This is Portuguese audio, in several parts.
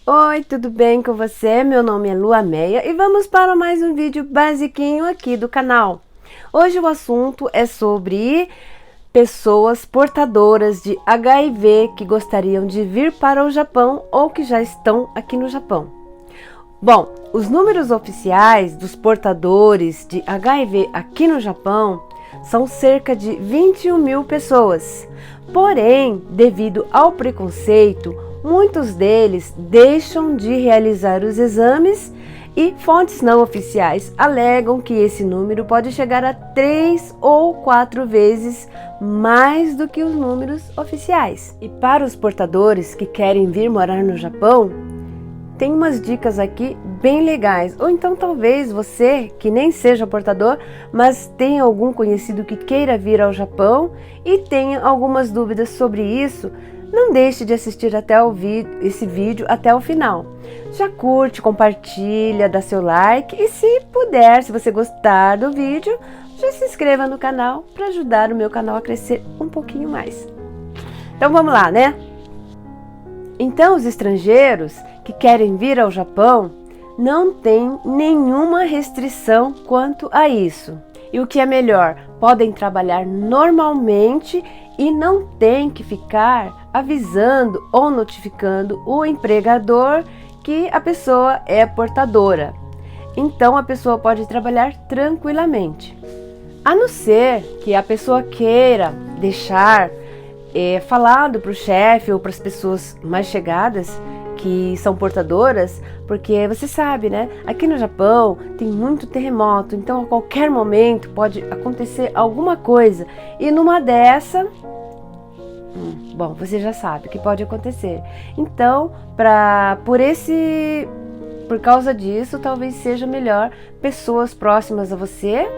Oi, tudo bem com você? Meu nome é Lua Meia e vamos para mais um vídeo basiquinho aqui do canal. Hoje o assunto é sobre pessoas portadoras de HIV que gostariam de vir para o Japão ou que já estão aqui no Japão. Bom, os números oficiais dos portadores de HIV aqui no Japão são cerca de 21 mil pessoas. Porém, devido ao preconceito, muitos deles deixam de realizar os exames e fontes não oficiais alegam que esse número pode chegar a 3 ou 4 vezes mais do que os números oficiais. E para os portadores que querem vir morar no Japão, tem umas dicas aqui bem legais. Ou então talvez você que nem seja portador, mas tenha algum conhecido que queira vir ao Japão e tenha algumas dúvidas sobre isso, não deixe de assistir até esse vídeo até o final. Já curte, compartilha, dá seu like e se puder, se você gostar do vídeo, já se inscreva no canal para ajudar o meu canal a crescer um pouquinho mais. Então vamos lá, né? Então os estrangeiros que querem vir ao Japão não têm nenhuma restrição quanto a isso. E o que é melhor, podem trabalhar normalmente e não tem que ficar avisando ou notificando o empregador que a pessoa é portadora. Então a pessoa pode trabalhar tranquilamente. A não ser que a pessoa queira deixar falado para o chefe ou para as pessoas mais chegadas que são portadoras, porque você sabe, né? Aqui no Japão tem muito terremoto, então a qualquer momento pode acontecer alguma coisa e numa dessa, bom, você já sabe o que pode acontecer. Então, por causa disso, talvez seja melhor pessoas próximas a você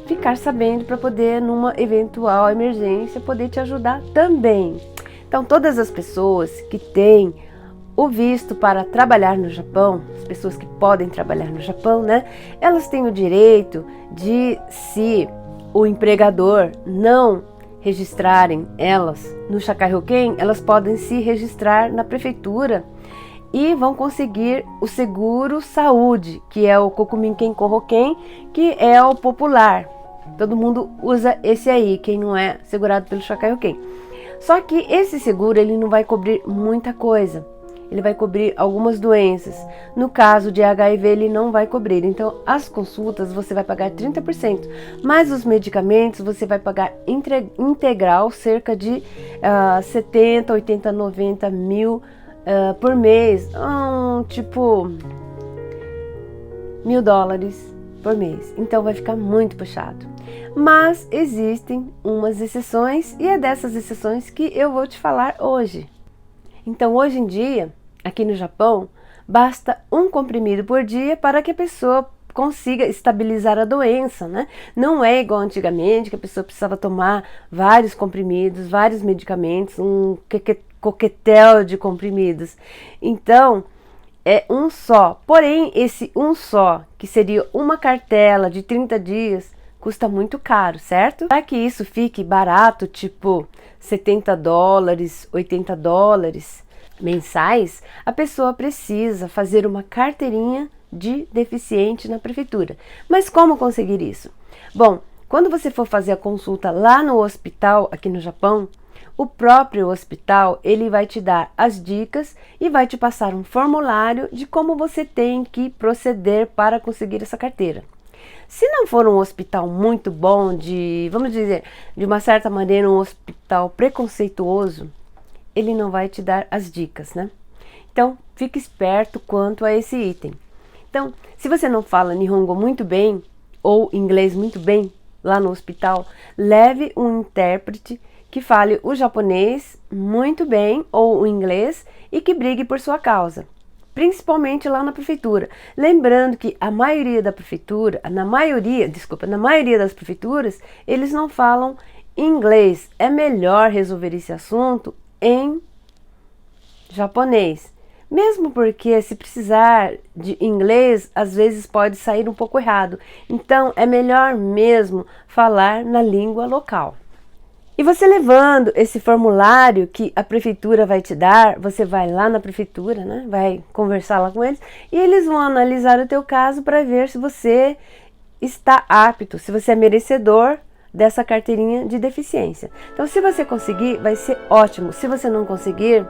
ficar sabendo para poder, numa eventual emergência, poder te ajudar também. Então, todas as pessoas que têm o visto para trabalhar no Japão, as pessoas que podem trabalhar no Japão, né? Elas têm o direito de, se o empregador não registrarem elas no Shakahoken, elas podem se registrar na prefeitura e vão conseguir o seguro saúde, que é o Kokuminken Kohoken, que é o popular. Todo mundo usa esse aí, quem não é segurado pelo Shakahoken. Só que esse seguro ele não vai cobrir muita coisa. Ele vai cobrir algumas doenças. No caso de HIV, ele não vai cobrir. Então, as consultas você vai pagar 30%, mas os medicamentos você vai pagar integral, cerca de 70, 80, 90 mil por mês. Tipo, $1.000 por mês. Então, vai ficar muito puxado. Mas existem umas exceções e é dessas exceções que eu vou te falar hoje. Então, hoje em dia, aqui no Japão, basta um comprimido por dia para que a pessoa consiga estabilizar a doença, né? Não é igual antigamente, que a pessoa precisava tomar vários comprimidos, vários medicamentos, um coquetel de comprimidos. Então, é um só. Porém, esse um só, que seria uma cartela de 30 dias, custa muito caro, certo? Para que isso fique barato, tipo $70, $80 mensais, a pessoa precisa fazer uma carteirinha de deficiente na prefeitura. Mas como conseguir isso? Bom, quando você for fazer a consulta lá no hospital aqui no Japão, o próprio hospital ele vai te dar as dicas e vai te passar um formulário de como você tem que proceder para conseguir essa carteira. Se não for um hospital muito bom, vamos dizer, de uma certa maneira um hospital preconceituoso, ele não vai te dar as dicas, né? Então, fique esperto quanto a esse item. Então, se você não fala Nihongo muito bem, ou inglês muito bem, lá no hospital, leve um intérprete que fale o japonês muito bem, ou o inglês, e que brigue por sua causa. Principalmente lá na prefeitura. Lembrando que a maioria da prefeitura, na maioria das prefeituras, eles não falam inglês. É melhor resolver esse assunto em japonês. Mesmo porque se precisar de inglês, às vezes pode sair um pouco errado. Então é melhor mesmo falar na língua local. E você levando esse formulário que a prefeitura vai te dar, você vai lá na prefeitura, né? Vai conversar lá com eles e eles vão analisar o teu caso para ver se você está apto, se você é merecedor dessa carteirinha de deficiência. Então, se você conseguir, vai ser ótimo. Se você não conseguir,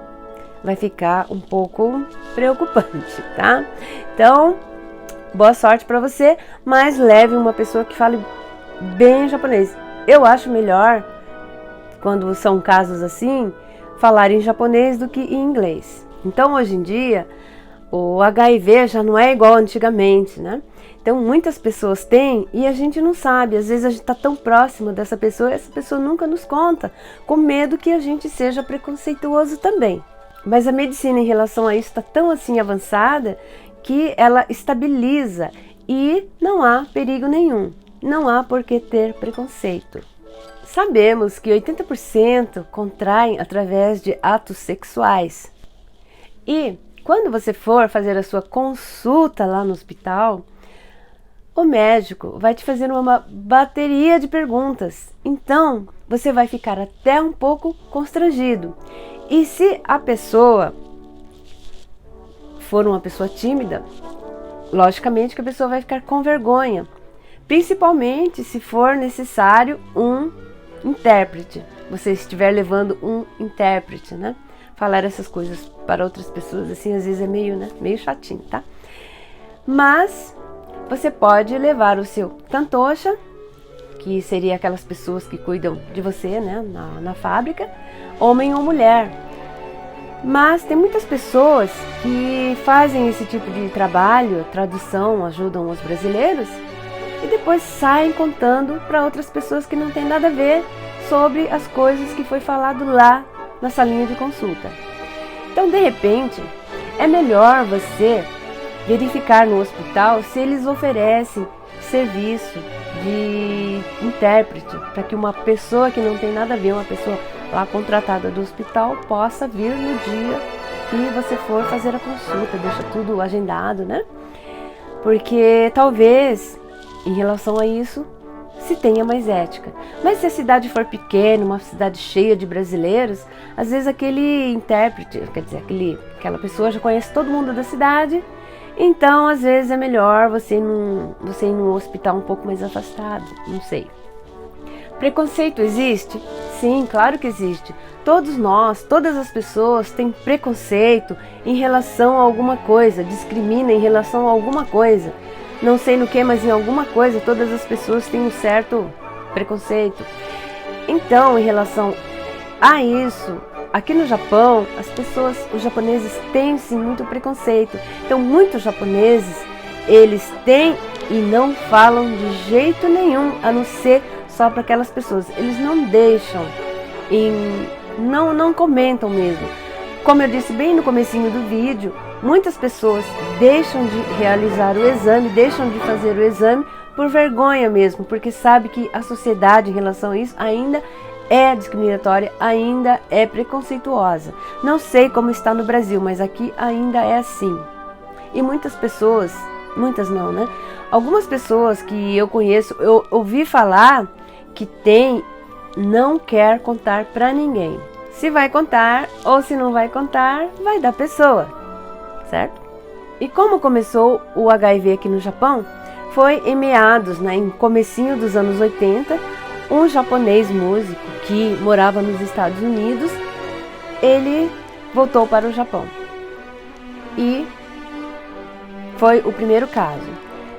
vai ficar um pouco preocupante, tá? Então, boa sorte para você, mas leve uma pessoa que fale bem japonês. Eu acho melhor, quando são casos assim, falar em japonês do que em inglês. Então, hoje em dia, o HIV já não é igual antigamente, né? Então, muitas pessoas têm e a gente não sabe. Às vezes a gente está tão próximo dessa pessoa e essa pessoa nunca nos conta, com medo que a gente seja preconceituoso também. Mas a medicina em relação a isso está tão assim avançada que ela estabiliza e não há perigo nenhum. Não há por que ter preconceito. Sabemos que 80% contraem através de atos sexuais. E quando você for fazer a sua consulta lá no hospital, o médico vai te fazer uma bateria de perguntas. Então, você vai ficar até um pouco constrangido. E se a pessoa for uma pessoa tímida, logicamente que a pessoa vai ficar com vergonha. Principalmente se for necessário um intérprete. Você estiver levando um intérprete, né? Falar essas coisas para outras pessoas, assim, às vezes é meio chatinho, tá? Mas você pode levar o seu tantocha, que seria aquelas pessoas que cuidam de você, né, na fábrica, homem ou mulher. Mas tem muitas pessoas que fazem esse tipo de trabalho, tradução, ajudam os brasileiros, e depois saem contando para outras pessoas que não tem nada a ver sobre as coisas que foi falado lá na salinha de consulta. Então, de repente, é melhor você verificar no hospital se eles oferecem serviço de intérprete, para que uma pessoa que não tem nada a ver, uma pessoa lá contratada do hospital, possa vir no dia que você for fazer a consulta, deixa tudo agendado, né? Porque talvez, em relação a isso, se tenha mais ética. Mas se a cidade for pequena, uma cidade cheia de brasileiros, às vezes aquele intérprete, quer dizer, aquela pessoa já conhece todo mundo da cidade. Então, às vezes é melhor você ir num hospital um pouco mais afastado, não sei. Preconceito existe? Sim, claro que existe. Todos nós, todas as pessoas têm preconceito em relação a alguma coisa, discrimina em relação a alguma coisa. Não sei no que, mas em alguma coisa todas as pessoas têm um certo preconceito. Então, em relação a isso, aqui no Japão, os japoneses têm sim muito preconceito. Então, muitos japoneses, eles têm e não falam de jeito nenhum, a não ser só para aquelas pessoas. Eles não deixam, não comentam mesmo. Como eu disse bem no comecinho do vídeo, muitas pessoas deixam de realizar o exame, deixam de fazer o exame por vergonha mesmo, porque sabe que a sociedade em relação a isso ainda é discriminatória, ainda é preconceituosa. Não sei como está no Brasil, mas aqui ainda é assim. E muitas pessoas, muitas não, né? Algumas pessoas que eu conheço, eu ouvi falar que não quer contar para ninguém. Se vai contar ou se não vai contar, vai da pessoa, certo? E como começou o HIV aqui no Japão? Foi em meados, em comecinho dos anos 80, um japonês músico que morava nos Estados Unidos, ele voltou para o Japão. E foi o primeiro caso.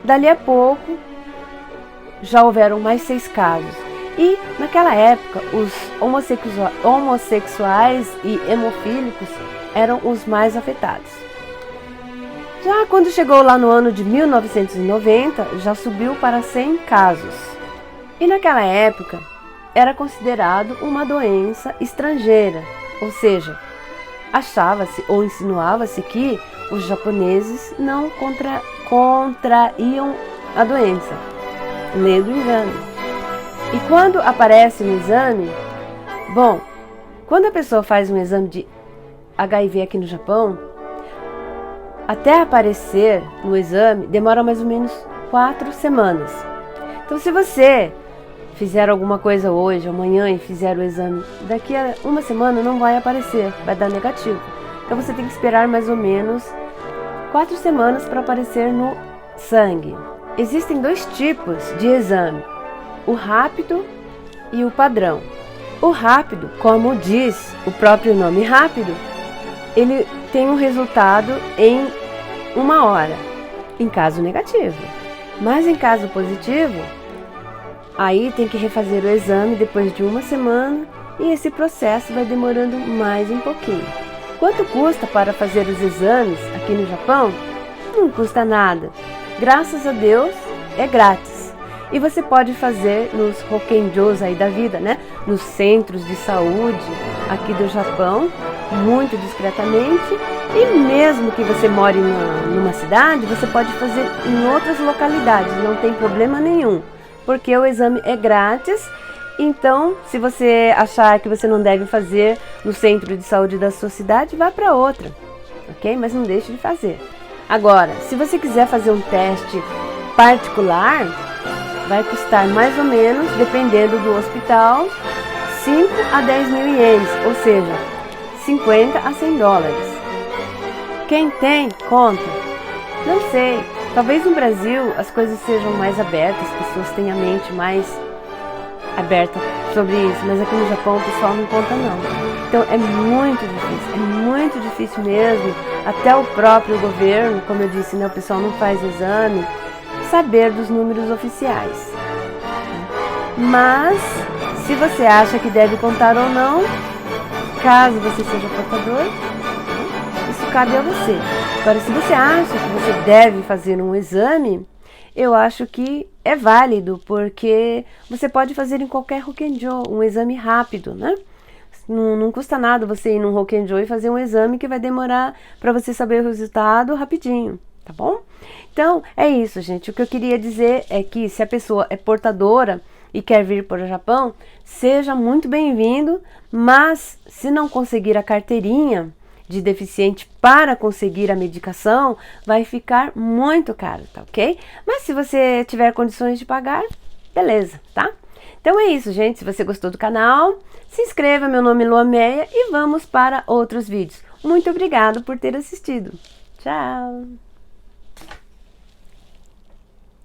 Dali a pouco, já houveram mais 6 casos. E naquela época, os homossexuais e hemofílicos eram os mais afetados. Já quando chegou lá no ano de 1990, já subiu para 100 casos. E naquela época, era considerado uma doença estrangeira, ou seja, achava-se ou insinuava-se que os japoneses não contraíam a doença. Lê do engano. E quando aparece no exame, quando a pessoa faz um exame de HIV aqui no Japão, até aparecer no exame demora mais ou menos 4 semanas. Então, se você fizeram alguma coisa hoje, amanhã e fizeram o exame, daqui a uma semana não vai aparecer, vai dar negativo. Então você tem que esperar mais ou menos 4 semanas para aparecer no sangue. Existem 2 tipos de exame, o rápido e o padrão. O rápido, como diz o próprio nome rápido, ele tem um resultado em 1 hora, em caso negativo. Mas em caso positivo, aí tem que refazer o exame depois de 1 semana e esse processo vai demorando mais um pouquinho. Quanto custa para fazer os exames aqui no Japão? Não custa nada. Graças a Deus é grátis. E você pode fazer nos Rokenjos aí da vida, né? Nos centros de saúde aqui do Japão, muito discretamente. E mesmo que você more numa cidade, você pode fazer em outras localidades, não tem problema nenhum. Porque o exame é grátis, então se você achar que você não deve fazer no centro de saúde da sua cidade, vá para outra, ok? Mas não deixe de fazer. Agora, se você quiser fazer um teste particular, vai custar mais ou menos, dependendo do hospital, 5 a 10 mil ienes, ou seja, 50 a 100 dólares. Quem tem, conta? Não sei. Talvez no Brasil as coisas sejam mais abertas, as pessoas tenham a mente mais aberta sobre isso, mas aqui no Japão o pessoal não conta não. Então é muito difícil mesmo, até o próprio governo, como eu disse, né, o pessoal não faz exame, saber dos números oficiais. Mas, se você acha que deve contar ou não, caso você seja portador, isso cabe a você. Agora, se você acha que você deve fazer um exame, eu acho que é válido, porque você pode fazer em qualquer Rokenjo, um exame rápido, né? Não custa nada você ir num Rokenjo e fazer um exame que vai demorar para você saber o resultado rapidinho, tá bom? Então, é isso, gente. O que eu queria dizer é que se a pessoa é portadora e quer vir para o Japão, seja muito bem-vindo, mas se não conseguir a carteirinha de deficiente para conseguir a medicação, vai ficar muito caro, tá ok? Mas se você tiver condições de pagar, beleza, tá? Então é isso, gente. Se você gostou do canal, se inscreva. Meu nome é Lua Meia e vamos para outros vídeos. Muito obrigado por ter assistido. Tchau!